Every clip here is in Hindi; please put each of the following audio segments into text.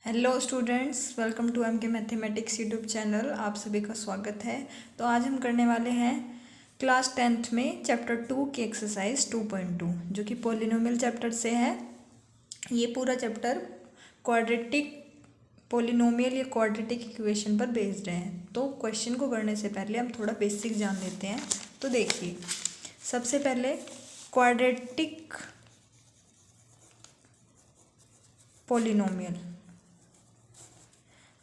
Hello students, welcome to M K mathematics YouTube channel. आप सभी का स्वागत है। तो आज हम करने वाले हैं क्लास 10th में चैप्टर 2 की एक्सरसाइज 2.2 जो कि पॉलिनोमियल चैप्टर से है। ये पूरा चैप्टर क्वाड्रेटिक पॉलिनोमियल या क्वाड्रेटिक इक्वेशन पर बेस्ड है। तो क्वेश्चन को करने से पहले हम थोड़ा बेसिक जान लेते हैं। तो देखिए, सबसे पहले क्वाड्रेटिक पॉलिनोमियल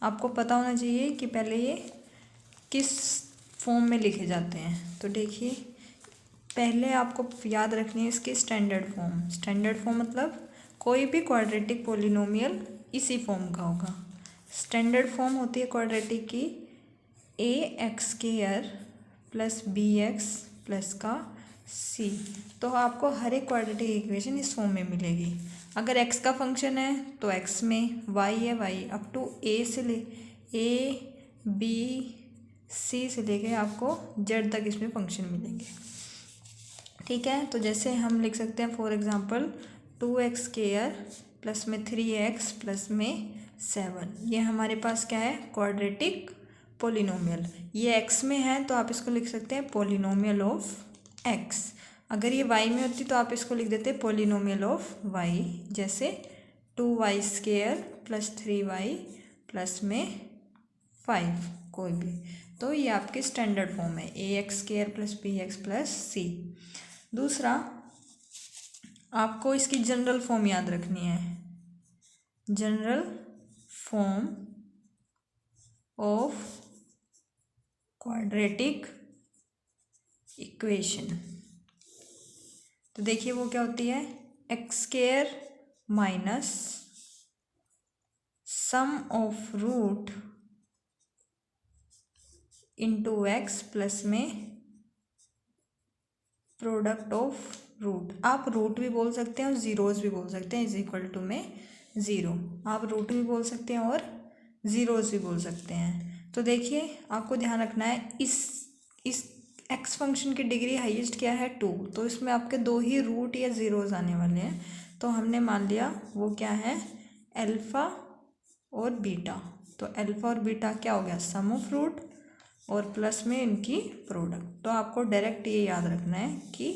आपको पता होना चाहिए कि पहले ये किस फॉर्म में लिखे जाते हैं। तो देखिए, पहले आपको याद रखनी है इसकी स्टैंडर्ड फॉर्म। स्टैंडर्ड फॉर्म मतलब कोई भी क्वाड्रेटिक पॉलिनोमियल इसी फॉर्म का होगा। स्टैंडर्ड फॉर्म होती है क्वाड्रेटिक की A x square plus B x plus का सी। तो आपको हर एक क्वाड्रेटिक इक्वेशन इस फॉर्म में मिलेगी। अगर x का फंक्शन है तो x में, y है y अप टू a से ले a b c से लेके आपको z तक इसमें फंक्शन मिलेंगे। ठीक है, तो जैसे हम लिख सकते हैं for example 2x square plus में 3x प्लस में 7। ये हमारे पास क्या है? Quadratic polynomial. ये x में है तो आप इसको लिख सकते हैं पॉलिनोमियल ऑफ x। अगर ये y में होती तो आप इसको लिख देते पॉलिनोमियल ऑफ y। जैसे 2y square plus 3y plus में 5, कोई भी। तो ये आपकी स्टैंडर्ड फॉर्म है a x square plus B x plus c. दूसरा, आपको इसकी जनरल फॉर्म याद रखनी है। General form of quadratic equation. तो देखिए वो क्या होती है? X square minus sum of root into x plus में प्रोडक्ट ऑफ रूट। आप रूट भी बोल सकते हैं और ज़ीरोज़ भी बोल सकते हैं। इज इक्वल टू में ज़ीरो, आप रूट भी बोल सकते हैं और ज़ीरोज़ भी बोल सकते हैं। तो देखिए, आपको ध्यान रखना है इस एक्स फंक्शन की डिग्री हाईएस्ट क्या है? 2। तो इसमें आपके दो ही रूट या ज़ीरोज़ आने वाले हैं। तो हमने मान लिया वो क्या है? अल्फ़ा और बीटा। तो अल्फ़ा और बीटा क्या हो गया? सम ऑफ रूट और प्लस में इनकी प्रोडक्ट। तो आपको डायरेक्ट ये याद रखना है कि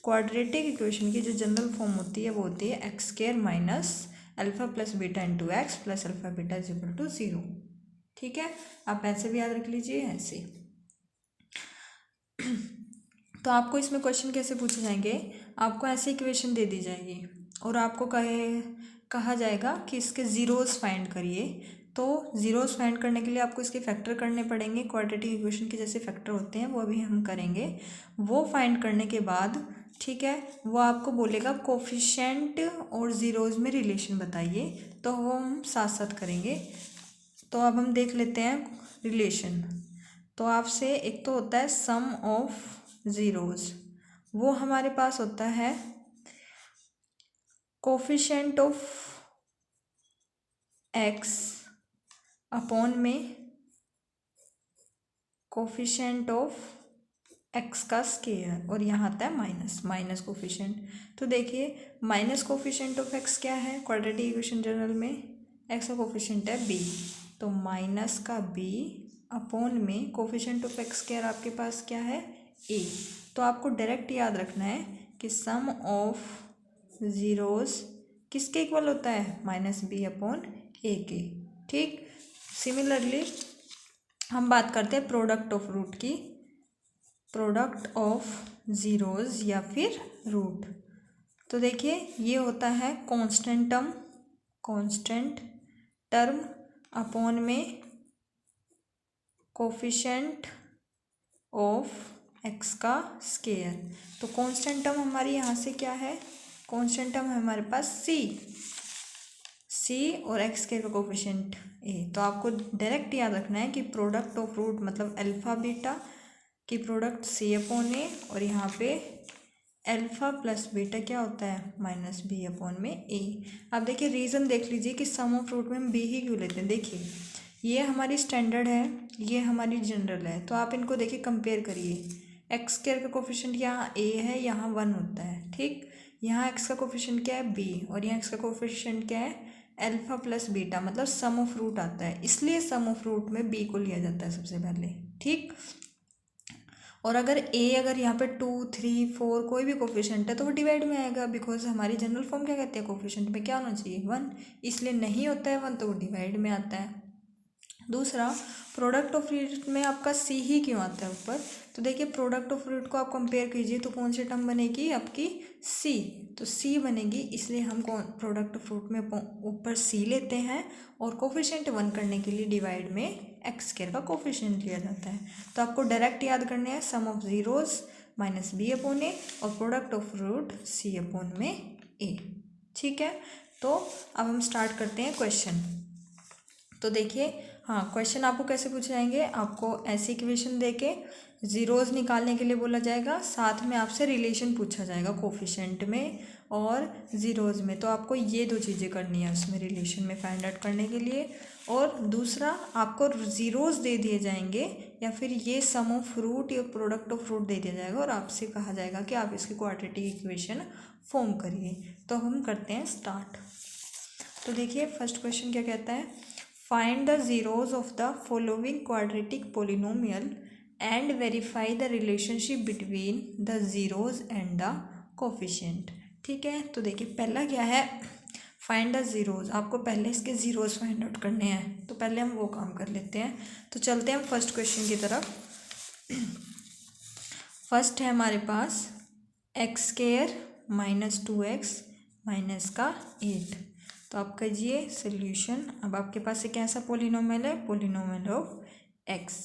क्वाड्रेटिक इक्वेशन की जो जनरल फॉर्म होती है वो होती है x square minus alpha plus beta into x plus alpha beta is equal to 0। ठीक है, आप ऐसे भी याद रख लीजिए, ऐसे। तो आपको इसमें क्वेश्चन कैसे पूछे जाएंगे? आपको ऐसे इक्वेशन दे दी जाएगी और आपको कहा जाएगा कि इसके ज़ीरोज़ फाइंड करिए। तो ज़ीरोज़ फाइंड करने के लिए आपको इसके फैक्टर करने पड़ेंगे। क्वाड्रेटिक इक्वेशन के जैसे फैक्टर होते हैं वो अभी हम करेंगे। वो फाइंड करने के बाद, ठीक है, वो आपको बोलेगा कोफिशिएंट और ज़ीरोज़ में रिलेशन बताइए। तो वो हम साथ साथ करेंगे। तो अब हम देख लेते हैं रिलेशन। तो आपसे एक तो होता है सम ऑफ ज़ीरोज़, वो हमारे पास होता है कोफिशिएंट ऑफ एक्स अपॉन में कोफिशिएंट ऑफ एक्स का स्क्वायर, और यहाँ आता है माइनस कोफिशिएंट। तो देखिए, माइनस कोफिशिएंट ऑफ एक्स क्या है क्वाड्रेटिक इक्वेशन जनरल में? एक्स का कोफिशिएंट है बी, तो माइनस का बी अपॉन में कोफिशिएंट ऑफ एक्स स्क्वायर आपके पास क्या है? ए। तो आपको डायरेक्ट याद रखना है कि सम ऑफ ज़ीरोज़ किसके इक्वल होता है? माइनस बी अपॉन ए के। ठीक, सिमिलरली हम बात करते हैं प्रोडक्ट ऑफ रूट की। प्रोडक्ट ऑफ ज़ीरोज़ या फिर रूट। तो देखिए, ये होता है कांस्टेंट टर्म अपॉन में कोफिशिएंट ऑफ एक्स का स्क्वायर। तो कांस्टेंट टर्म हमारी यहाँ से क्या है? कांस्टेंट टर्म है हमारे पास सी और एक्स स्क्वायर का कोफिशिएंट ए। तो आपको डायरेक्ट याद रखना है कि प्रोडक्ट ऑफ रूट मतलब अल्फ़ा बीटा की प्रोडक्ट सी अपॉन ए, और यहाँ पे अल्फ़ा प्लस बीटा क्या होता है? माइनस बी अपॉन में ए। अब देखिए, रीज़न देख लीजिए कि सम ऑफ रूट में हम बी ही क्यों लेते हैं। देखिए, ये हमारी स्टैंडर्ड है, ये हमारी जनरल है। तो आप इनको देखिए, कंपेयर करिए। एक्स स्क्वायर का कोफिशिएंट यहाँ ए है, यहाँ 1 होता है। ठीक, यहाँ एक्स का कोफिशिएंट क्या है? बी, और यहाँ एक्स का कोफिशिएंट क्या है? अल्फा प्लस बीटा मतलब सम ऑफ रूट आता है, इसलिए सम ऑफ रूट में बी को लिया जाता है सबसे पहले। ठीक, और अगर अगर यहाँ पे 2, 3, 4 कोई भी कोफिशिएंट है तो वो डिवाइड में आएगा, बिकॉज हमारी जनरल फॉर्म क्या कहते हैं, कोफिशिएंट में क्या होना चाहिए 1, इसलिए नहीं होता है 1 तो वो डिवाइड में आता है। दूसरा, प्रोडक्ट ऑफ रूट में आपका सी ही क्यों आता है ऊपर, तो देखिए प्रोडक्ट ऑफ रूट को आप कंपेयर कीजिए तो कौन सी टर्म बनेगी आपकी सी, तो सी बनेगी, इसलिए हम कौन प्रोडक्ट ऑफ रूट में ऊपर सी लेते हैं और कोफिशिएंट 1 करने के लिए डिवाइड में एक्स स्क्वायर का कोफिशिएंट लिया जाता है। तो आपको डायरेक्ट याद करने हैं sum of zeros minus b upon a और product of root c upon में ए। ठीक है, तो अब हम स्टार्ट करते हैं क्वेश्चन। तो देखिए, हाँ, क्वेश्चन आपको कैसे पूछे जाएंगे, आपको ऐसी इक्वेशन देके ज़ीरोज़ निकालने के लिए बोला जाएगा, साथ में आपसे रिलेशन पूछा जाएगा कोफिशिएंट में और ज़ीरोज़ में, तो आपको ये 2 चीज़ें करनी है उसमें रिलेशन में फाइंड आउट करने के लिए। और दूसरा, आपको ज़ीरोज़ दे दिए जाएंगे या फिर ये सम ऑफ रूट या प्रोडक्ट ऑफ रूट दे दिया जाएगा और आपसे कहा जाएगा कि आप इसकी क्वाड्रेटिक इक्वेशन फॉर्म करिए। तो हम करते हैं स्टार्ट। तो देखिए फर्स्ट क्वेश्चन क्या कहता है, find the zeros of the following quadratic polynomial and verify the relationship between the zeros and the coefficient. ठीक है, तो देखिए पहला क्या है, फाइंड द ज़ीरोज़, आपको पहले इसके ज़ीरोज़ फाइंड आउट करने हैं, तो पहले हम वो काम कर लेते हैं। तो चलते हैं हम फर्स्ट क्वेश्चन की तरफ। फर्स्ट है हमारे पास x square minus 2x minus का 8। तो आप कीजिए सोल्यूशन। अब आपके पास एक ऐसा पोलिनोमियल है, polynomial of x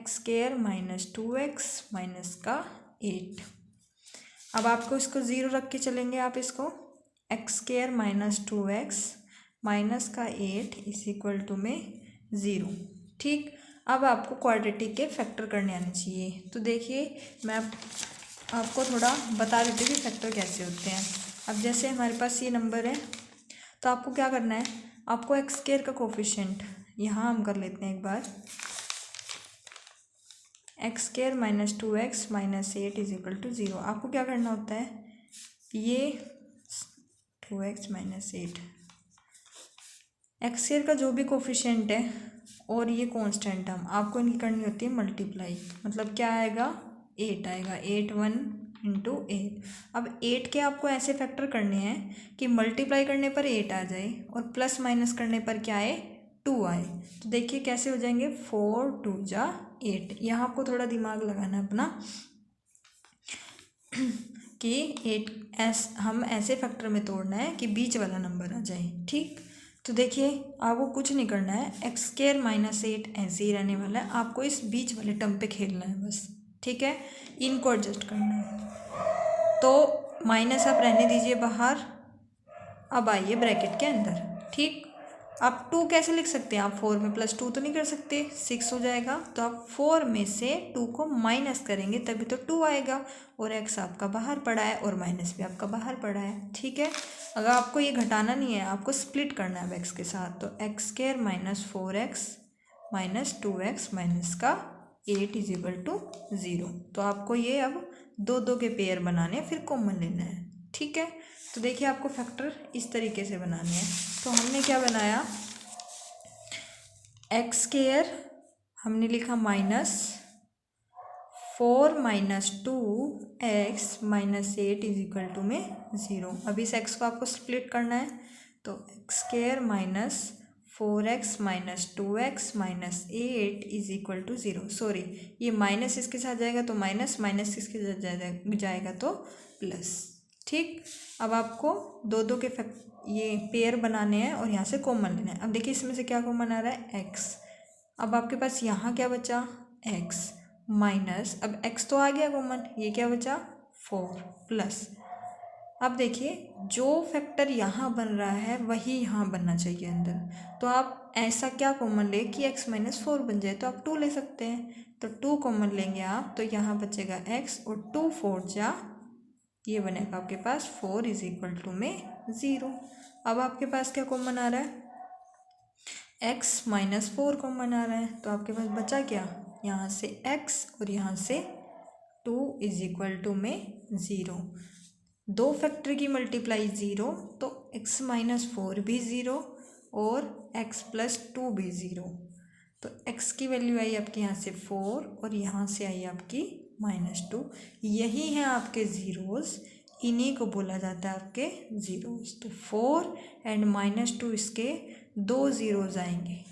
square minus 2x minus का 8। अब आपको इसको 0 रख के चलेंगे, आप इसको x square minus 2x minus का 8 इज इक्वल टू में 0। ठीक, अब आपको क्वाड्रेटिक के फैक्टर करने आने चाहिए। तो देखिए मैं आपको थोड़ा बता देती हूँ कि फैक्टर कैसे होते हैं। अब जैसे हमारे पास ये नंबर है तो आपको क्या करना है, आपको एक्स स्क्वायर का कोफिशिएंट यहाँ हम कर लेते हैं एक बार, x square minus 2x minus 8 is equal to 0। आपको क्या करना होता है, ये 2x माइनस 8 एक्स स्क्वायर का जो भी कोफिशिएंट है और ये कांस्टेंट टर्म आपको इनकी करनी होती है मल्टीप्लाई, मतलब क्या आएगा 8 आएगा, 8 1 इंटू 8। अब 8 के आपको ऐसे फैक्टर करने हैं कि मल्टीप्लाई करने पर 8 आ जाए और प्लस माइनस करने पर क्या आए 2 आए। तो देखिए कैसे हो जाएंगे, 4 2 जा 8। यहाँ आपको थोड़ा दिमाग लगाना है अपना कि 8 हम ऐसे फैक्टर में तोड़ना है कि बीच वाला नंबर आ जाए। ठीक, तो देखिए आपको कुछ नहीं करना है, एक्स स्क्वायर माइनस 8 ऐसे ही रहने वाला है, आपको इस बीच वाले टर्म पे खेलना है बस। ठीक है, इनको एडजस्ट करना है। तो माइनस आप रहने दीजिए बाहर, अब आइए ब्रैकेट के अंदर। ठीक, आप 2 कैसे लिख सकते हैं, आप 4 में प्लस 2 तो नहीं कर सकते, 6 हो जाएगा। तो आप 4 में से 2 को माइनस करेंगे तभी तो 2 आएगा, और x आपका बाहर पड़ा है और माइनस भी आपका बाहर पड़ा है। ठीक है, अगर आपको ये घटाना नहीं है, आपको स्प्लिट करना है x के साथ, तो x square minus 4x minus 2x minus का 8 इज इक्वल टू 0। तो आपको ये अब 2 के पेयर बनाने हैं, फिर कॉमन लेना है। ठीक है, तो देखिए आपको फैक्टर इस तरीके से बनाने हैं। तो हमने क्या बनाया, एक्स स्क्वायर हमने लिखा minus 4 minus 2x minus 8 is equal to में 0। अब इस x को आपको स्प्लिट करना है, तो x square minus 4x minus 2x minus 8 is equal to 0। Sorry, ये माइनस इसके साथ जाएगा तो माइनस, माइनस इसके साथ जाएगा तो प्लस। ठीक, अब आपको 2 के ये पेयर बनाने हैं और यहाँ से कॉमन लेना है। अब देखिए इसमें से क्या कॉमन आ रहा है, x। अब आपके पास यहाँ क्या बचा, x माइनस, अब x तो आ गया कॉमन, ये क्या बचा 4 प्लस। अब देखिए जो फैक्टर यहाँ बन रहा है वही यहाँ बनना चाहिए अंदर, तो आप ऐसा क्या कॉमन ले कि x माइनस 4 बन जाए, तो आप 2 ले सकते हैं, तो 2 कॉमन लेंगे आप, तो यहाँ बचेगा x और 2 4 जा, ये बनेगा आपके पास 4 इज इक्वल टू में 0। अब आपके पास क्या कॉमन आ रहा है, x माइनस 4 कॉमन आ रहा है, तो आपके पास बचा क्या, यहाँ से x और यहाँ से 2 इज इक्वल टू में 0। 2 फैक्टर की मल्टीप्लाई 0, तो x माइनस 4 भी 0 और x प्लस 2 भी 0। तो x की वैल्यू आई आपकी यहाँ से 4 और यहाँ से आई आपकी -2। यही है आपके ज़ीरोज़, इन्हीं को बोला जाता है आपके ज़ीरोज़। तो 4 एंड -2 इसके 2 ज़ीरोज़ आएंगे।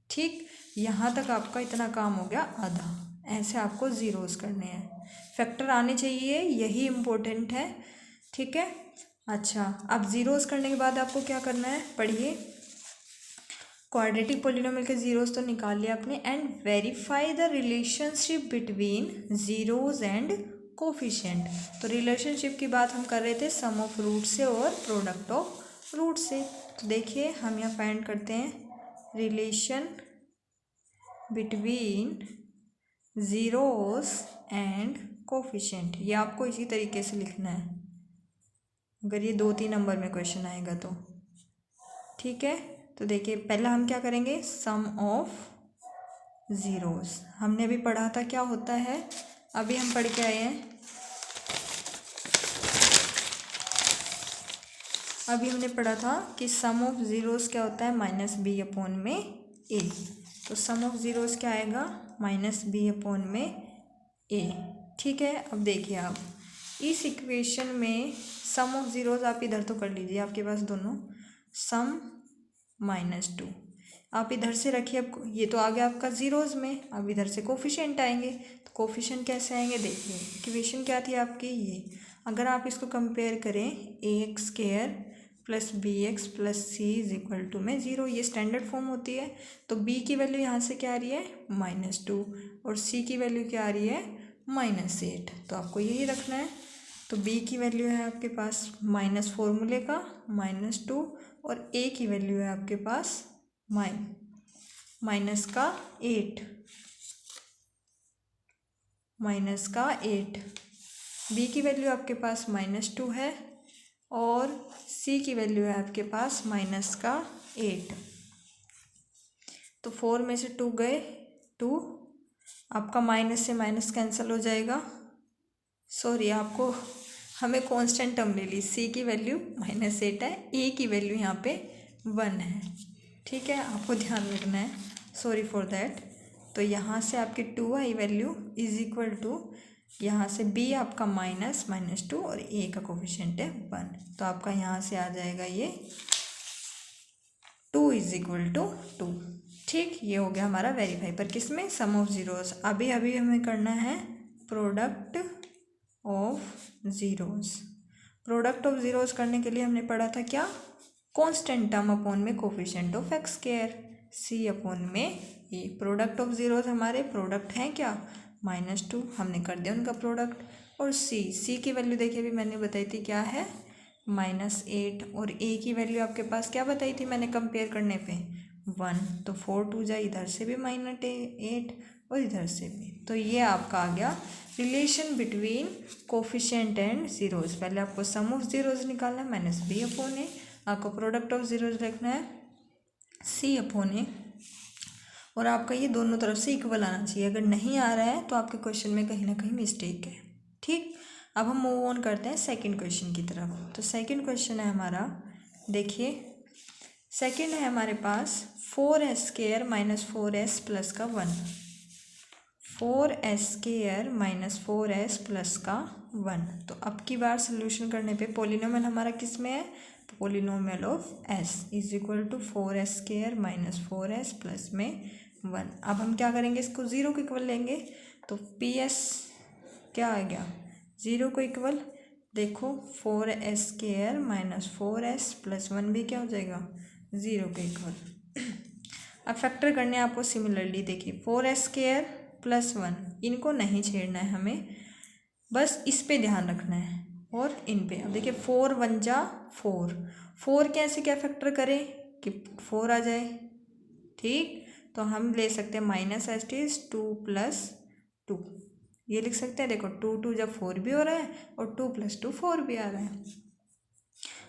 ठीक, यहाँ तक आपका इतना काम हो गया आधा। ऐसे आपको ज़ीरोज़ करने हैं, फैक्टर आने चाहिए, यही इम्पोर्टेंट है। ठीक है, अच्छा अब ज़ीरोज़ करने के बाद आपको क्या करना है, पढ़िए। क्वाड्रेटिक पॉलिनोमियल के ज़ीरोज़ तो निकाल लिया आपने। And verify the relationship between zeros and coefficient. तो रिलेशनशिप की बात हम कर रहे थे सम ऑफ रूट से और प्रोडक्ट ऑफ रूट से। तो देखिए हम यहाँ फाइंड करते हैं relation between zeros and coefficient. ये आपको इसी तरीके से लिखना है अगर ये 2-3 नंबर में क्वेश्चन आएगा तो। ठीक है, तो देखिए पहला हम क्या करेंगे, सम ऑफ ज़ीरोज़। हमने अभी पढ़ा था क्या होता है, अभी हम पढ़ के आए हैं। अभी हमने पढ़ा था कि सम ऑफ ज़ीरोज़ क्या होता है, -b/a। तो सम ऑफ ज़ीरोज़ क्या आएगा, -b/a। ठीक है, अब देखिए आप इस इक्वेशन में सम ऑफ ज़ीरोज़ आप इधर तो कर लीजिए, आपके पास दोनों सम -2 आप इधर से रखिए। अब ये तो आ गया आपका ज़ीरोज़ में, अब इधर से कोफिशिएंट आएंगे। तो कोफिशिएंट कैसे आएंगे, देखिए इक्वेशन क्या थी आपकी ये। अगर आप इसको कंपेयर करें ax² plus bx plus c is equal to में 0, ये स्टैंडर्ड फॉर्म होती है। तो b की वैल्यू यहाँ से क्या आ रही है, -2 और c की वैल्यू क्या आ रही है, -8। तो आपको यही रखना है। तो b की वैल्यू है आपके पास माइनस फॉर्मूले का -2 और a की वैल्यू है आपके पास माइनस का 8 b की वैल्यू आपके पास -2 है और c की वैल्यू है आपके पास -8। तो 4 में से 2 गए, 2 आपका माइनस से माइनस कैंसिल हो जाएगा। सॉरी, आपको हमें कांस्टेंट टर्म ले ली, c की वैल्यू -8 है, a की वैल्यू यहाँ पे 1 है। ठीक है, आपको ध्यान रखना है, सॉरी फॉर दैट। तो यहाँ से आपकी 2 I value is equal to, यहाँ से b आपका -2 और a का कोफिशिएंट है 1। तो आपका यहाँ से आ जाएगा ये 2 इज इक्वल टू 2। ठीक, ये हो गया हमारा वेरीफाई पर किसमें, सम ऑफ ज़ीरोज़। अभी हमें करना है product of zeros. Product of zeros करने के लिए हमने पढ़ा था क्या, कांस्टेंट टर्म अपॉन में coefficient of x², c upon में a। प्रोडक्ट ऑफ ज़ीरोज़ हमारे प्रोडक्ट हैं क्या, -2, हमने कर दिया उनका प्रोडक्ट। और c की वैल्यू देखिए अभी मैंने बताई थी क्या है, -8 और a की वैल्यू आपके पास क्या बताई थी मैंने कंपेयर करने पे, 1। तो 4 2 जा, इधर से भी -8 और इधर से भी। तो ये आपका आ गया relation between coefficient and zeros. पहले आपको सम ऑफ ज़ीरोज़ निकालना है -b/a, आपको प्रोडक्ट ऑफ ज़ीरोज़ लिखना है c/a, और आपका ये दोनों तरफ से इक्वल आना चाहिए। अगर नहीं आ रहा है तो आपके क्वेश्चन में कहीं ना कहीं मिस्टेक है। ठीक, अब हम मूव ऑन करते हैं सेकंड क्वेश्चन की तरफ। तो सेकंड क्वेश्चन है हमारा, देखिए सेकंड है हमारे पास 4s² - 4s प्लस का 1, 4s² - 4s प्लस का 1। तो अब की बार सोल्यूशन करने पे पॉलिनोमियल हमारा किस में है, polynomial of s is equal to 4s² - 4s plus में 1। अब हम क्या करेंगे, इसको 0 को इक्वल लेंगे। तो ps क्या आ गया, 0 को इक्वल। देखो 4s² - 4s प्लस 1 भी क्या हो जाएगा, 0 के इक्वल। अब फैक्टर करने आपको सिमिलरली, देखिए 4s² प्लस 1, इनको नहीं छेड़ना है हमें, बस इस पे ध्यान रखना है और इन पे। अब देखिए 4 1 जा 4, 4 कैसे क्या फैक्टर करें कि 4 आ जाए। ठीक, तो हम ले सकते हैं -2 + 2, ये लिख सकते हैं। देखो 2 2 जब 4 भी हो रहा है और 2 + 2 4 भी आ रहा है।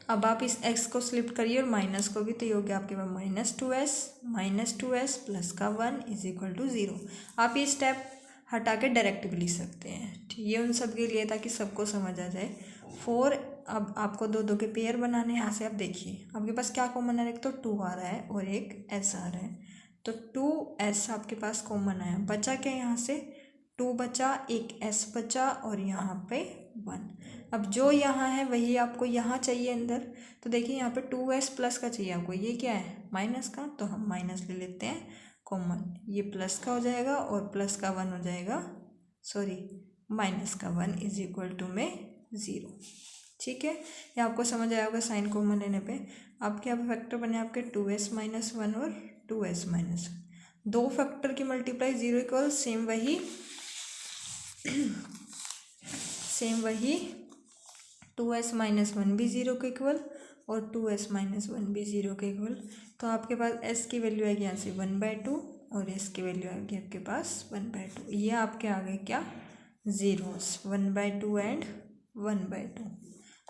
अब आप इस x को स्लिप करिए और माइनस को भी, तो ये हो गया आपके पास -2s प्लस का 1 इज इक्वल टू 0। आप ये स्टेप हटा के डायरेक्ट भी लिख सकते हैं। ये उन सब के लिए ताकि सबको समझ आ जाए। 4 अब आपको दो दो के पेयर बनाने हैं। यहाँ से आप देखिए आपके पास क्या कॉमन है, एक तो 2 आ रहा है और एक s आ रहा है, तो 2s आपके पास कॉमन आया। बचा क्या यहाँ से, 2 बचा, एक s बचा और यहाँ पे 1। अब जो यहाँ है वही आपको यहाँ चाहिए अंदर, तो देखिए यहाँ पे 2s प्लस का चाहिए आपको, ये क्या है माइनस का, तो हम माइनस ले लेते हैं कॉमन, ये प्लस का हो जाएगा और प्लस का 1 हो जाएगा, सॉरी माइनस का 1 इज इक्वल टू में 0। ठीक है, ये आपको समझ आया होगा साइन कॉमन लेने पे। आपके यहाँ फैक्टर बने आपके 2s माइनस 1 और 2s माइनस 1। दो फैक्टर की मल्टीप्लाई 0 इक्वल सेम वही 2s माइनस 1 भी 0 के इक्वल और 2s माइनस 1 भी 0 के इक्वल। तो आपके पास s की वैल्यू आएगी यहाँ से 1/2 और s की वैल्यू आएगी आपके पास 1/2। ये आपके आ गए क्या, जीरोस, 1/2 एंड 1/2।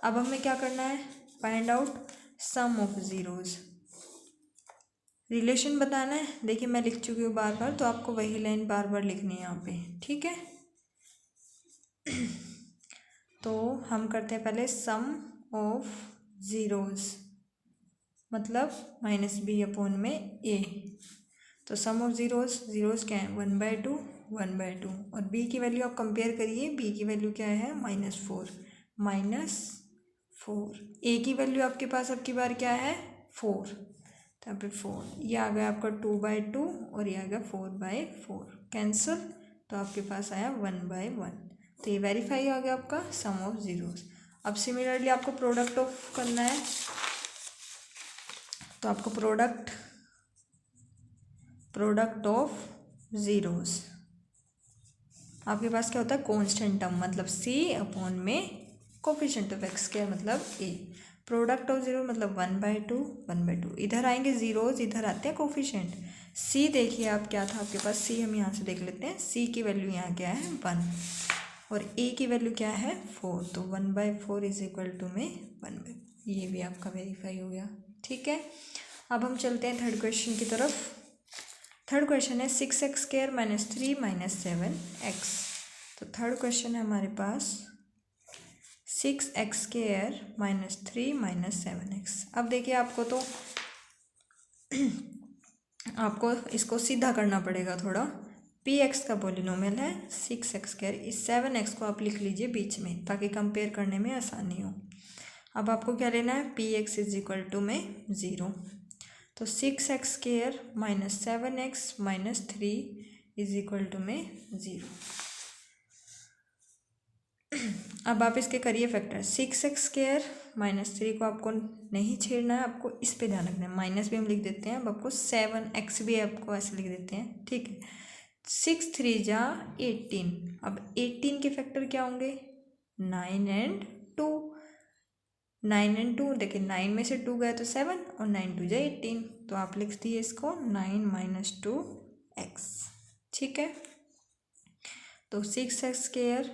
अब हमें क्या करना है, find out sum of zeros, relation बताना है। देखिए मैं लिख चुकी हूँ बार बार, तो आपको वही लाइन बार बार लिखनी है यहाँ पे, ठीक है। तो हम करते हैं पहले सम ऑफ जीरोस, मतलब -b/a। तो सम ऑफ जीरोस क्या है, 1/2 1/2, और b की वैल्यू आप कंपेयर करिए, b की वैल्यू क्या है -4 a की वैल्यू आपके पास अब की बार क्या है 4, तो यहाँ पे 4, ये आ गया आपका 2/2 और ये आ गया 4/4 कैंसिल, तो आपके पास आया 1/1। तो ये वेरीफाई आ गया आपका सम ऑफ जीरोस। अब सिमिलरली आपको प्रोडक्ट ऑफ करना है, तो आपको प्रोडक्ट ऑफ जीरोस, आपके पास क्या होता है कांस्टेंट टर्म, मतलब c/में कोफिशिएंट ऑफ x क्या मतलब a। प्रोडक्ट ऑफ जीरो मतलब 1/2 इधर आएंगे जीरोस, इधर आते हैं कोफिशिएंट। c देखिए आप क्या था आपके पास, c हम यहाँ से देख लेते हैं, c की वैल्यू यहाँ क्या है 1 और a की वैल्यू क्या है 4, तो 1/4 इज इक्वल टू में 1/4। ये भी आपका वेरीफाई हो गया, ठीक है। अब हम चलते हैं थर्ड क्वेश्चन की तरफ। थर्ड क्वेश्चन है 6x² - 3 - 7x। तो थर्ड क्वेश्चन है हमारे पास 6x² - 3 - 7x। अब देखिए आपको तो आपको इसको सीधा करना पड़ेगा थोड़ा। px का पॉलिनोमियल है 6x², इस 7x को आप लिख लीजिए बीच में ताकि कंपेयर करने में आसानी हो। अब आपको क्या लेना है, px इज इक्वल टू में 0, तो 6x² - 7x - 3 is equal to में 0। अब आप इसके करिए फैक्टर, 6x² - 3 को आपको नहीं छेड़ना है, आपको इस पे ध्यान रखना है, माइनस भी हम लिख देते हैं। अब आपको 7x भी आपको ऐसे लिख देते हैं, ठीक है। 6 3 जा 18, अब 18 के फैक्टर क्या होंगे 9 एंड 2, 9 एंड 2, देखिए 9 में से 2 गया तो 7 और 9 2 जा 18, तो आप लिख दिए इसको 9 - 2x, ठीक है। तो 6x²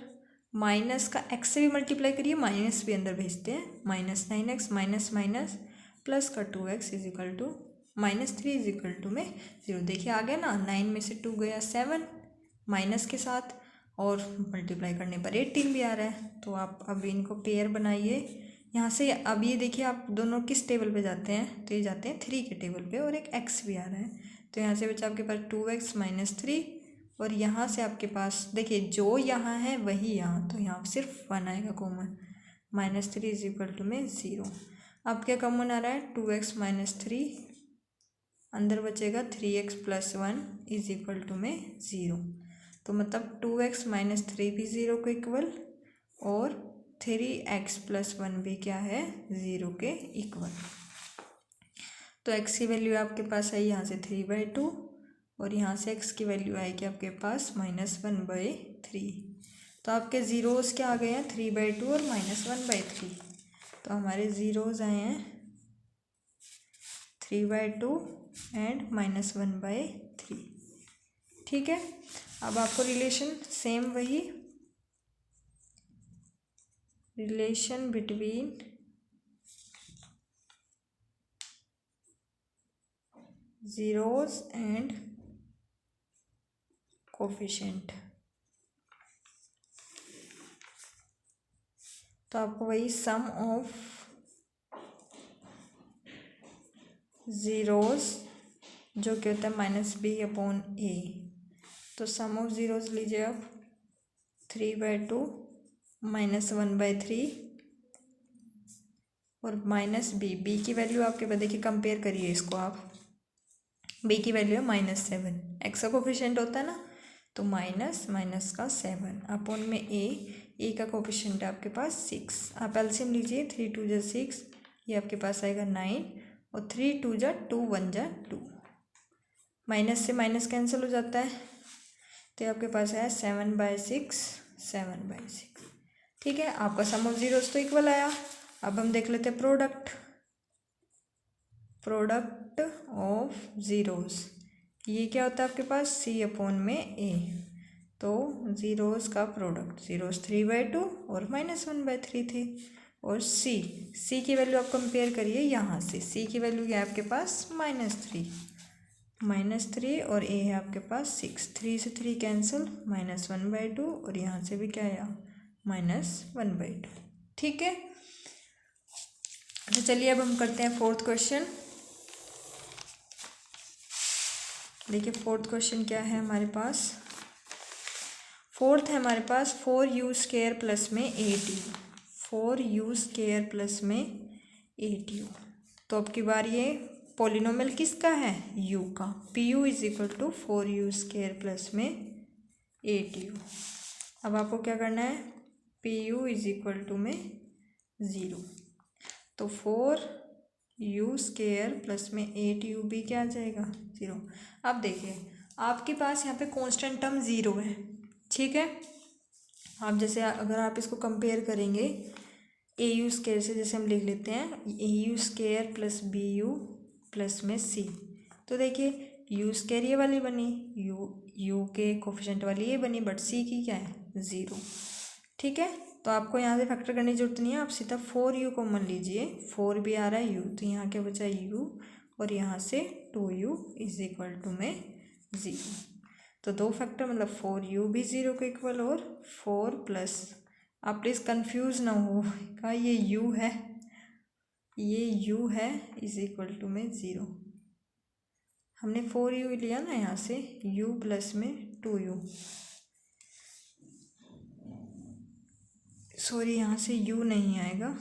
माइनस का x से भी मल्टीप्लाई करिए, माइनस भी अंदर भेजते हैं, -9x माइनस प्लस का 2x is equal to -3 is equal to में 0। देखिए आ गया ना, 9 में से 2 गया 7 माइनस के साथ और मल्टीप्लाई करने पर 18 भी आ रहा है। तो आप अब इनको पेयर बनाइए यहाँ से। अब ये देखिए आप दोनों किस टेबल पे जाते हैं, तो ये जाते हैं 3 के टेबल पे और एक x भी आ रहा है, तो यहाँ से बचा आपके पास 2x - 3 और यहाँ से आपके पास देखिए जो यहाँ है वही यहाँ, तो यहाँ सिर्फ 1 आएगा कॉमन, -3 इज इक्वल टू में 0। अब क्या कॉमन आ रहा है 2x - 3, अंदर बचेगा 3x + 1 इज इक्वल टू में 0। तो मतलब 2x - 3 भी 0 के इक्वल और 3x + 1 भी क्या है 0 के इक्वल। तो x की वैल्यू आपके पास है यहाँ से 3/2 और यहाँ से x की वैल्यू आएगी आपके पास -1/3। तो आपके जीरोस क्या आ गए हैं 3/2 और -1/3, तो हमारे जीरोस आए हैं 3/2 एंड -1/3, ठीक है। अब आपको रिलेशन सेम वही, relation between zeros and coefficient, तो आपको वही सम ऑफ ज़ीरोज़ जो कि होता है -b/a। तो सम ऑफ ज़ीरोज़ लीजिए आप 3/2 -1/3 और -b की वैल्यू आपके बाद देखिए कंपेयर करिए इसको आप। b की वैल्यू है -7, x का कोफिशिएंट होता है ना, तो माइनस माइनस का 7 अपॉन में a का कोफिशिएंट है आपके पास 6। आप एलसीएम लीजिए, 3 2 जा 6, ये आपके पास आएगा 9 और 3 2 जा 2 1 जा 2। माइनस से माइनस कैंसिल हो जाता है, तो आपके पास है 7/6 7/6। ठीक है, आपका सम ऑफ जीरोस तो इक्वल आया। अब हम देख लेते हैं प्रोडक्ट ऑफ ज़ीरोज़। ये क्या होता है आपके पास c/a। तो ज़ीरोज़ का प्रोडक्ट, ज़ीरोज़ 3/2 और -1/3 थे। और c की वैल्यू आप कंपेयर करिए यहाँ से। c की वैल्यू क्या है आपके पास -3 और a है आपके पास 6। 3 से 3 कैंसिल, -1/2 और यहाँ से भी क्या आया -1/2। ठीक है, तो चलिए अब हम करते हैं फोर्थ क्वेश्चन। देखिए फोर्थ क्वेश्चन क्या है हमारे पास। फोर्थ है हमारे पास 4u² प्लस में 8u, 4u² प्लस में 8u। तो अब की बार ये पॉलिनोमियल किसका है, u का। pu = 4u² प्लस में 8u। अब आपको क्या करना है, pu = में 0। तो 4u² प्लस में 8u भी क्या आ जाएगा 0। अब देखिए आपके पास यहाँ पे कांस्टेंट टर्म 0 है। ठीक है, आप जैसे अगर आप इसको कंपेयर करेंगे au² से, जैसे हम लिख लेते हैं au² प्लस bu प्लस में c। तो देखिए u² ये वाली बनी, u के कोफिशिएंट वाली ये बनी, बट c की क्या है 0। ठीक है, तो आपको यहाँ से फैक्टर करने की जरूरत नहीं है, आप सीधा 4u कॉमन लीजिए। 4 भी आ रहा है u, तो यहाँ क्या बचा u और यहाँ से 2u = में 0। तो दो फैक्टर मतलब 4u भी 0 के इक्वल और 4 प्लस, आप प्लीज़ कंफ्यूज ना हो का ये u है = में 0। हमने 4u लिया ना यहाँ से, u प्लस में 2u, सॉरी यहाँ से u नहीं आएगा,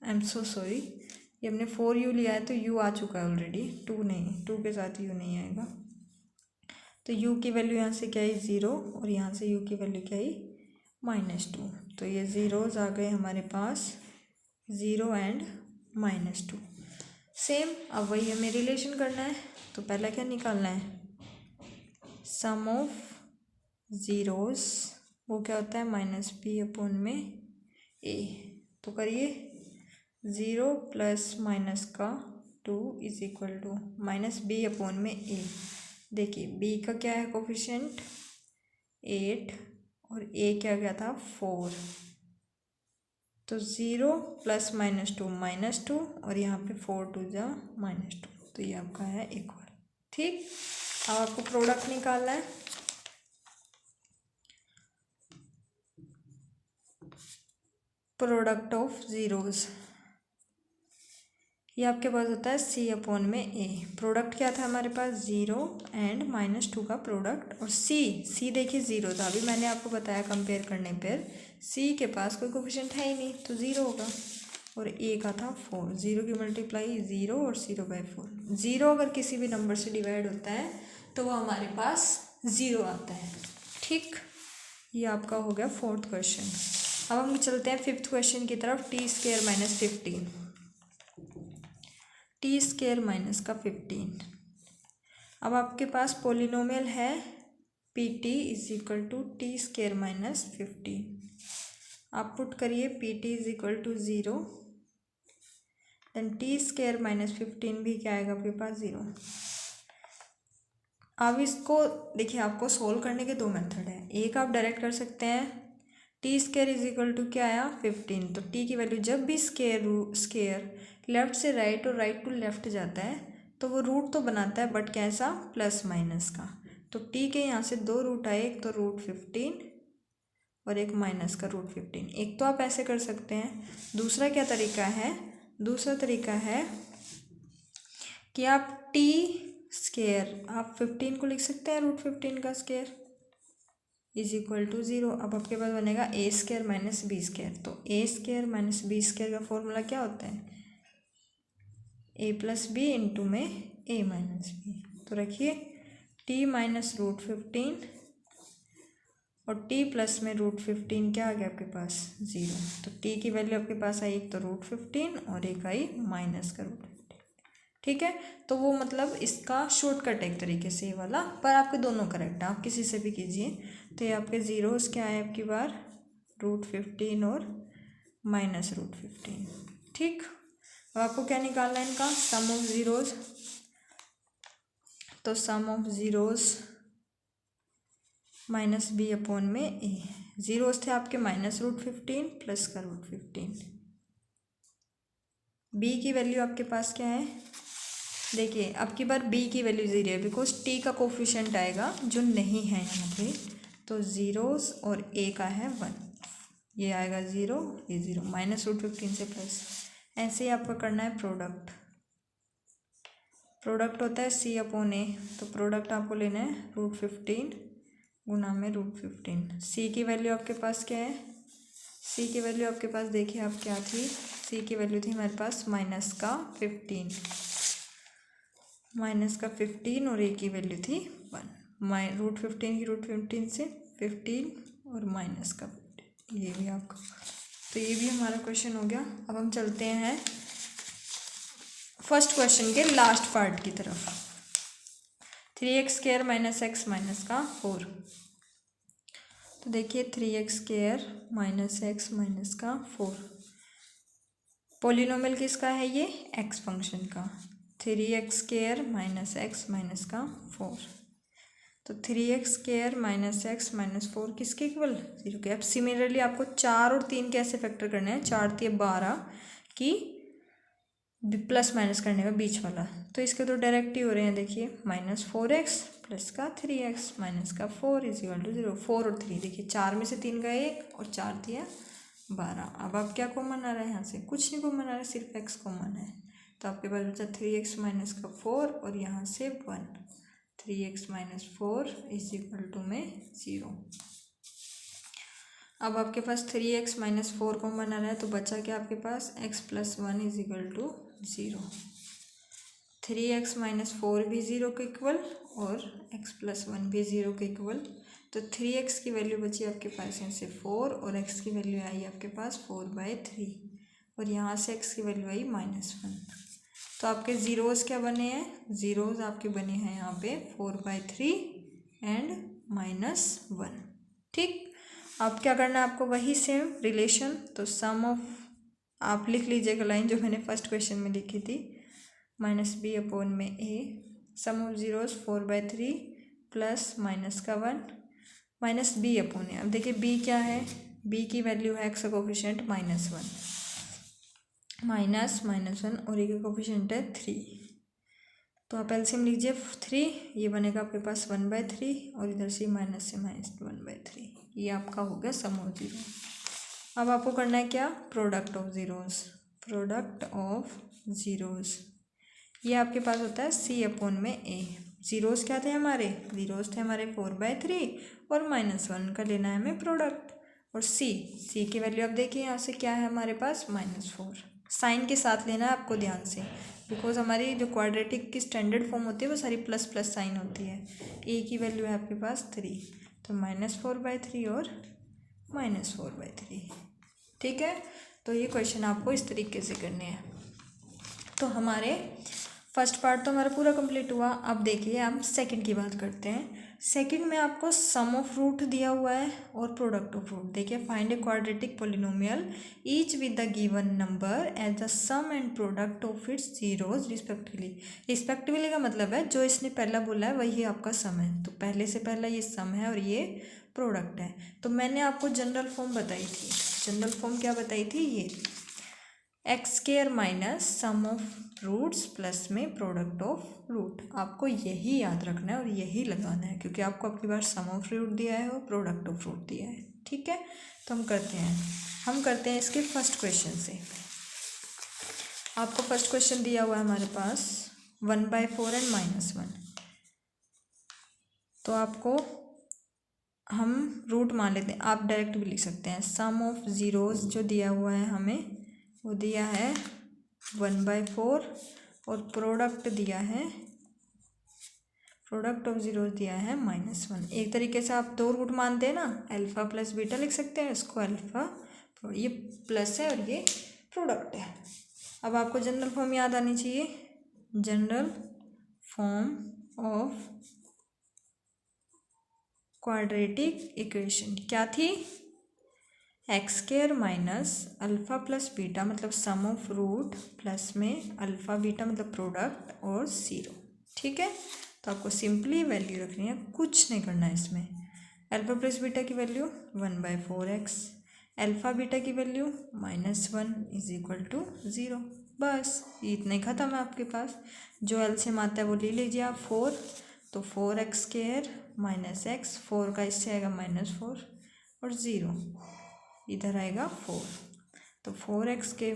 आई एम सो सॉरी। ये हमने 4u लिया है तो u आ चुका है ऑलरेडी, 2 नहीं, 2 के साथ u नहीं आएगा। तो u की वैल्यू यहाँ से क्या है 0 और यहाँ से u की वैल्यू क्या है -2। तो ये ज़ीरोज़ आ गए हमारे पास 0 एंड -2। सेम अब वही हमें रिलेशन करना है। तो पहला क्या निकालना है, सम ऑफ ज़ीरोज़, वो क्या होता है -b/में a। तो करिए 0 प्लस माइनस का 2 = -b/में a। देखिए b का क्या है कोफिशिएंट 8 और a क्या गया था 4। तो 0 प्लस -2 -2 और यहाँ पे 4 2 जा -2, तो ये आपका है इक्वल। ठीक, अब आपको प्रोडक्ट निकालना है। प्रोडक्ट ऑफ ज़ीरोज़, ये आपके पास होता है c/में a। प्रोडक्ट क्या था हमारे पास 0 एंड -2 का प्रोडक्ट, और c देखिए 0 था। अभी मैंने आपको बताया कंपेयर करने पर c के पास कोई कोफिशिएंट है ही नहीं तो 0 होगा, और a का था 4। 0 की मल्टीप्लाई 0 और 0/4। 0 अगर किसी भी नंबर से डिवाइड होता है तो वो हमारे पास 0 आता है। ठीक, ये आपका हो गया फोर्थ क्वेश्चन। अब हम चलते हैं फिफ्थ क्वेश्चन की तरफ। t² - 15, t² - 15। अब आपके पास पॉलिनोमियल है pt = t² - 15। आप पुट करिए pt = 0, देन t² - 15 भी क्या आएगा आपके पास 0। अब इसको देखिए, आपको सोल्व करने के दो मेथड हैं। एक आप डायरेक्ट कर सकते हैं, t² क्या आया 15। तो t की वैल्यू जब भी स्केयर लेफ्ट से राइट और राइट टू लेफ्ट जाता है तो वो रूट तो बनाता है, बट कैसा प्लस माइनस का। तो t के यहाँ से 2 रूट आए, एक तो √15 और एक माइनस का √15। एक तो आप ऐसे कर सकते हैं, दूसरा क्या तरीका है, दूसरा तरीका है कि आप t² आप 15 को लिख सकते हैं √15 का स्क्वायर = 0। अब आपके पास बनेगा a² - b²। तो a² - b² का फॉर्मूला क्या होता है, a + b इंटू में a - b। तो रखिए t - √15 और t प्लस में √15 क्या आ गया आपके पास 0। तो t की वैल्यू आपके पास आई एक तो √15 और एक आई माइनस का √15। ठीक है, तो वो मतलब इसका शॉर्टकट एक तरीके से ये वाला, पर आपके दोनों करेक्ट है, आप किसी से भी कीजिए। तो ये आपके ज़ीरोज़ क्या है आपकी बार √15 और माइनस √15। ठीक, अब आपको क्या निकालना है इनका सम ऑफ ज़ीरोज़। तो sum of zeros minus b upon में a। ज़ीरोज़ थे आपके माइनस √15 प्लस का √15। b की वैल्यू आपके पास क्या है, देखिए अब की बार b की वैल्यू 0 है बिकॉज t का कोफिशिएंट आएगा जो नहीं है यहाँ पे। तो ज़ीरोज़ और a का है 1, ये आएगा 0, ये 0, माइनस √15 से प्लस। ऐसे ही आपको करना है प्रोडक्ट। प्रोडक्ट होता है c अपॉन a, तो प्रोडक्ट आपको लेना है √15 गुना में √15। c की वैल्यू आपके पास क्या है, c की वैल्यू आपके पास देखिए आप क्या थी, c की वैल्यू थी हमारे पास माइनस का 15 और a की वैल्यू थी 1। √15 की √15 से 15 और माइनस का 15, ये भी आपका। तो ये भी हमारा क्वेश्चन हो गया। अब हम चलते हैं फर्स्ट क्वेश्चन के लास्ट पार्ट की तरफ। 3x² - x - का 4। तो देखिए 3x² - x - का 4 पॉलिनोमियल किसका है, ये x फंक्शन का। 3x² - x - का 4। तो 3x² - x - 4 किसके इक्वल 0 के। अब सिमिलरली आपको 4 और 3 कैसे फैक्टर करना है, 4 3 12 की प्लस माइनस करने का बीच वाला। तो इसके तो डायरेक्ट ही हो रहे हैं, देखिए -4x प्लस का 3x माइनस का 4 = 0। 4 और 3 देखिए 4 में से 3 गए 1 और 4 दिया 12। अब आप क्या कॉमन आ रहा है यहाँ से, कुछ नहीं कॉमन आ रहा है, सिर्फ x कॉमन है। तो आपके पास बचा 3x माइनस का 4 और यहाँ से 1। 3x - 4 = में 0। अब आपके पास 3x - 4 कॉमन आ रहा है, तो बचा क्या आपके पास x + 1 = 0। 3x - 4 भी 0 के इक्वल और x + 1 भी 0 के इक्वल। तो 3x की वैल्यू बची आपके पास यहाँ से 4 और x की वैल्यू आई आपके पास 4/3 और यहाँ से x की वैल्यू आई -1। तो आपके ज़ीरोज़ क्या बने हैं, ज़ीरोज़ आपके बने हैं यहाँ पे 4/3 एंड -1। ठीक, अब क्या करना है आपको, वही सेम रिलेशन। तो सम ऑफ, आप लिख लीजिएगा लाइन जो मैंने फर्स्ट क्वेश्चन में लिखी थी, -b अपॉन में a। Sum of zeros 4/3 plus minus का 1 माइनस b अपॉन a। अब देखिए b क्या है, b की वैल्यू है x का कोफिशिएंट -1 -1 और a का कोफिशिएंट है 3। तो आप एलसीएम लीजिए 3, ये बनेगा आपके पास 1/3 और इधर से माइनस से -1/3। ये आपका हो गया सम ऑफ ज़ीरो। अब आपको करना है क्या, product of zeros. Product of zeros ये आपके पास होता है c अपॉन में a। ज़ीरोज़ क्या थे हमारे, ज़ीरोज़ थे हमारे 4/3 और -1 का लेना है हमें प्रोडक्ट। और c की वैल्यू आप देखिए यहाँ से क्या है हमारे पास -4। साइन के साथ लेना है आपको ध्यान से, बिकॉज हमारी जो क्वाड्रेटिक की स्टैंडर्ड फॉर्म होती है वो सारी प्लस प्लस साइन होती है। a की वैल्यू है आपके पास 3, तो -4/3 और -4/3। ठीक है, तो ये क्वेश्चन आपको इस तरीके से करने हैं। तो हमारे फर्स्ट पार्ट तो हमारा पूरा कंप्लीट हुआ। अब देखिए हम सेकंड की बात करते हैं। सेकंड में आपको सम ऑफ रूट दिया हुआ है और प्रोडक्ट ऑफ रूट। देखिए find a quadratic polynomial each with the given number as the sum and product of its zeros respectively. Respectively का मतलब है जो इसने पहला बोला है वही आपका सम है, तो पहले से पहला ये सम है और ये प्रोडक्ट है। तो मैंने आपको जनरल फॉर्म बताई थी, जनरल फॉर्म क्या बताई थी, ये x² minus sum of roots plus में प्रोडक्ट ऑफ रूट। आपको यही याद रखना है और यही लगाना है, क्योंकि आपको आपकी बार सम ऑफ रूट दिया है और प्रोडक्ट ऑफ रूट दिया है। ठीक है, तो हम करते हैं इसके फर्स्ट क्वेश्चन से। आपको फर्स्ट क्वेश्चन दिया हुआ है हमारे पास 1/4 एंड -1। तो आपको हम रूट मान लेते हैं, आप डायरेक्ट भी लिख सकते हैं। सम ऑफ ज़ीरोज़ जो दिया हुआ है हमें, वो दिया है 1/4 और प्रोडक्ट ऑफ ज़ीरोज़ दिया है -1। एक तरीके से आप 2 रूट मानते हैं ना, अल्फ़ा प्लस बीटा लिख सकते हैं इसको। अल्फ़ा, ये प्लस है और ये प्रोडक्ट है। अब आपको जनरल फॉर्म याद आनी चाहिए। General form of quadratic equation क्या थी? x² minus alpha plus beta मतलब सम ऑफ रूट, प्लस में अल्फ़ा बीटा मतलब प्रोडक्ट और 0। ठीक है, तो आपको सिंपली वैल्यू रखनी है, कुछ नहीं करना है इसमें। अल्फ़ा प्लस बीटा की वैल्यू 1/4x, अल्फ़ा बीटा की वैल्यू -1 इज इक्वल टू 0। बस इतना ही ख़त्म है आपके पास। जो एलसीएम आता है वो ले लीजिए आप 4, तो 4x² माइनस x, 4 का इससे आएगा -4 और 0 इधर आएगा 4, तो 4x²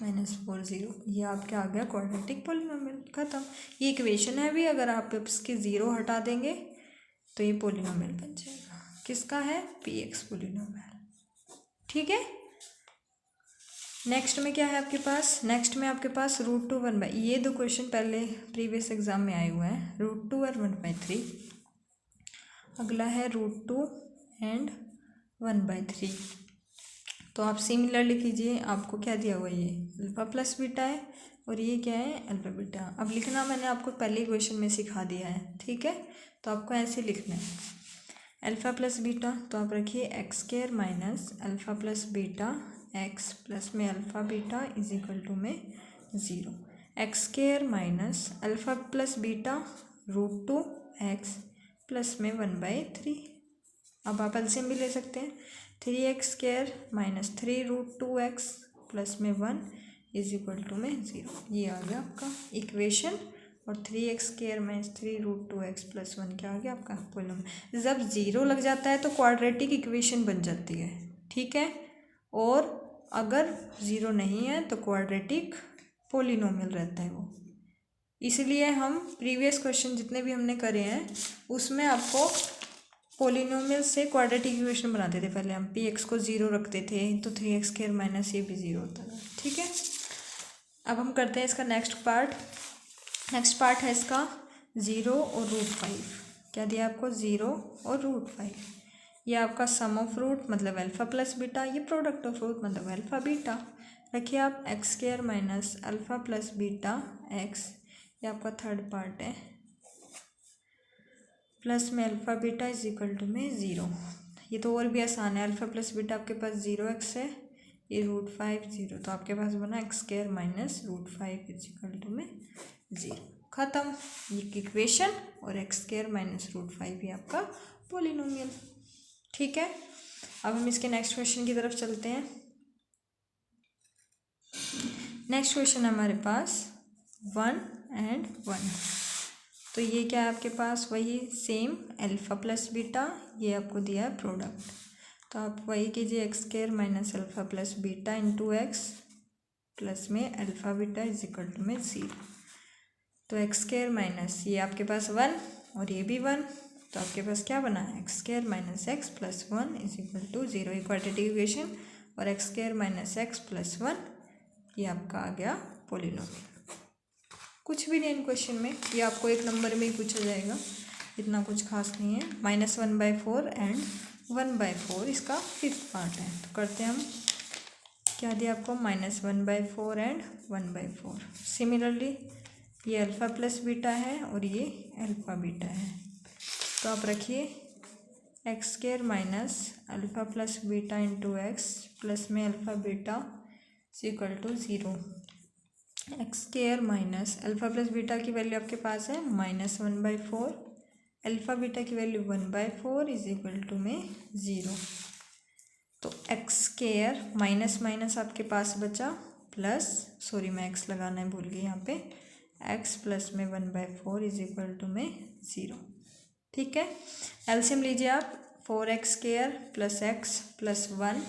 -4 0, ये आपके आ गया क्वाड्रेटिक पॉलिनोमियल। खत्म, ये इक्वेशन है भी, अगर आप इसके 0 हटा देंगे तो ये पॉलिनोमियल बन जाएगा। किसका है? px polynomial. ठीक है, नेक्स्ट में क्या है आपके पास? नेक्स्ट में आपके पास √2 1/, ये 2 क्वेश्चन पहले प्रीवियस एग्जाम में आए हुए हैं। √2 और 1/3। अगला है √2 एंड 1/3। तो आप सिमिलरली कीजिए। आपको क्या दिया हुआ है? ये अल्फ़ा प्लस बीटा है और ये क्या है? Alpha beta. अब लिखना मैंने आपको पहले क्वेश्चन में सिखा दिया है, ठीक है, तो आपको ऐसे लिखना है। अल्फ़ा प्लस बीटा, तो आप रखिए x² minus alpha plus beta x plus में alpha beta is equal to में 0। x² minus alpha plus beta √2 x plus में 1/3। अब आप एलसीएम भी ले सकते हैं। 3x² माइनस 3√2x प्लस में 1 इज इक्वल टू में 0। ये आ गया आपका इक्वेशन। और 3x² माइनस 3√2x प्लस 1 क्या आ गया आपका? पॉलिनोमियल। जब 0 लग जाता है तो क्वाड्रेटिक इक्वेशन बन जाती है, ठीक है, और अगर 0 नहीं है तो क्वाड्रेटिक पॉलिनोमियल रहता है वो। इसलिए हम प्रीवियस क्वेश्चन जितने भी हमने करे हैं उसमें आपको पॉलिनोमियल से क्वाड्रेटिक इक्वेशन बनाते थे। पहले हम px को 0 रखते थे तो 3x² माइनस ये भी 0 होता था, ठीक है। अब हम करते हैं इसका नेक्स्ट पार्ट है इसका 0 और √5। क्या दिया आपको? 0 और √5। ये आपका सम ऑफ रूट मतलब अल्फ़ा प्लस बीटा, ये प्रोडक्ट ऑफ रूट मतलब अल्फ़ा बीटा। रखिए आप x² minus alpha plus beta x, ये आपका थर्ड पार्ट है, प्लस में alpha beta is equal to में 0। ये तो और भी आसान है। अल्फ़ा प्लस बीटा आपके पास 0x है, ये √5 0, तो आपके पास बना x² minus √5 is equal to में 0। ख़त्म, ये इक्वेशन और x² माइनस √5 ये आपका पॉलिनोमियल। ठीक है, अब हम इसके नेक्स्ट क्वेश्चन की तरफ चलते हैं। नेक्स्ट क्वेश्चन है हमारे पास 1 and 1। तो ये क्या है आपके पास? वही सेम अल्फ़ा प्लस बीटा, ये आपको दिया है प्रोडक्ट, तो आप वही कीजिए x² minus alpha plus beta into x plus में alpha beta is equal to में 0। तो x² माइनस ये आपके पास 1 और ये भी 1, तो आपके पास क्या बना है? x² minus x plus 1 is equal to 0, quadratic equation. और x² माइनस x प्लस 1 ये आपका आ गया पॉलिनोमियल। कुछ भी नहीं इन क्वेश्चन में, ये आपको 1 नंबर में ही पूछा जाएगा, इतना कुछ खास नहीं है। -1/4 एंड 1/4 इसका 5th पार्ट है। तो करते हैं हम, क्या दिया आपको? -1/4 एंड 1/4। सिमिलरली ये अल्फ़ा प्लस बीटा है और ये अल्फ़ा बीटा है, तो आप रखिए x² minus alpha plus beta into x plus में alpha beta is equal to 0। x² minus alpha plus beta की वैल्यू आपके पास है -1/4, अल्फ़ा बीटा की वैल्यू 1/4 इज इक्वल टू में 0। तो x² माइनस माइनस आपके पास बचा प्लस, सॉरी मैं x लगाना है भूल गई यहाँ पे, x प्लस में 1/4 इज इक्वल टू में 0। ठीक है, एलसीएम लीजिए आप। 4x² प्लस x प्लस 1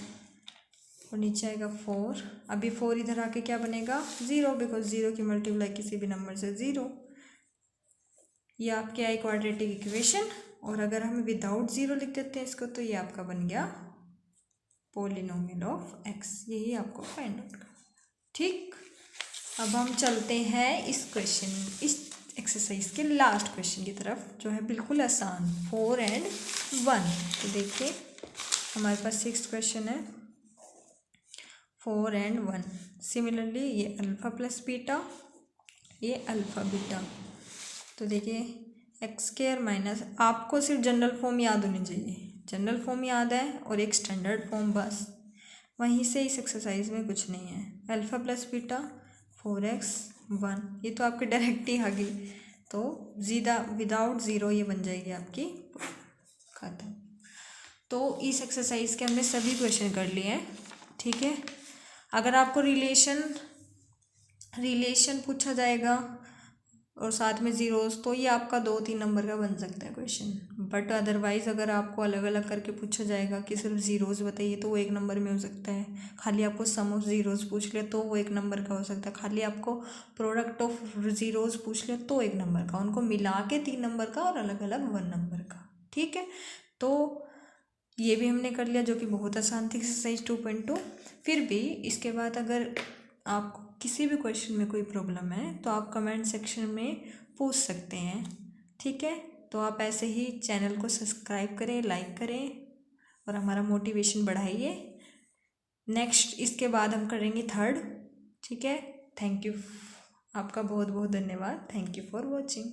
और नीचे आएगा 4। अभी 4 इधर आके क्या बनेगा 0, बिकॉज 0 की मल्टीप्लाई किसी भी नंबर से 0। ये आपकी आई क्वाड्रेटिक इक्वेशन। और अगर हम विदाउट 0 लिख देते हैं इसको तो ये आपका बन गया पॉलिनोमियल ऑफ x। यही आपको फाइंड आउट करना। ठीक, अब हम चलते हैं इस एक्सरसाइज के लास्ट क्वेश्चन की तरफ, जो है बिल्कुल आसान, 4 and 1। तो देखिए हमारे पास 6 क्वेश्चन है, 4 and 1। सिमिलरली ये अल्फ़ा प्लस बीटा, ये अल्फ़ा बीटा। तो देखिए x² माइनस, आपको सिर्फ जनरल फॉर्म याद होनी चाहिए, जनरल फॉर्म याद है और एक स्टैंडर्ड फॉर्म, बस वहीं से इस एक्सरसाइज में कुछ नहीं है। अल्फ़ा प्लस बीटा 4x 1, ये तो आपके डायरेक्ट ही आ गई, तो विदाउट 0 ये बन जाएगी आपकी खत्म। तो इस एक्सरसाइज के हमने सभी क्वेश्चन कर लिए हैं। ठीक है, अगर आपको रिलेशन पूछा जाएगा और साथ में ज़ीरोस, तो ये आपका 2-3 नंबर का बन सकता है क्वेश्चन। बट अदरवाइज़ अगर आपको अलग अलग करके पूछा जाएगा कि सिर्फ ज़ीरोस बताइए, तो वो 1 नंबर में हो सकता है। खाली आपको सम ऑफ ज़ीरोस पूछ ले तो वो 1 नंबर का हो सकता है। खाली आपको प्रोडक्ट ऑफ ज़ीरोस पूछ ले तो 1 नंबर का। उनको मिला के 3 नंबर का और अलग अलग 1 नंबर का। ठीक है, तो ये भी हमने कर लिया, जो कि बहुत आसान थी एक्सरसाइज 2.2। फिर भी इसके बाद अगर आपको किसी भी क्वेश्चन में कोई प्रॉब्लम है तो आप कमेंट सेक्शन में पूछ सकते हैं। ठीक है, तो आप ऐसे ही चैनल को सब्सक्राइब करें, लाइक करें और हमारा मोटिवेशन बढ़ाइए। नेक्स्ट इसके बाद हम करेंगे 3rd। ठीक है, थैंक यू, आपका बहुत बहुत धन्यवाद। Thank you for watching.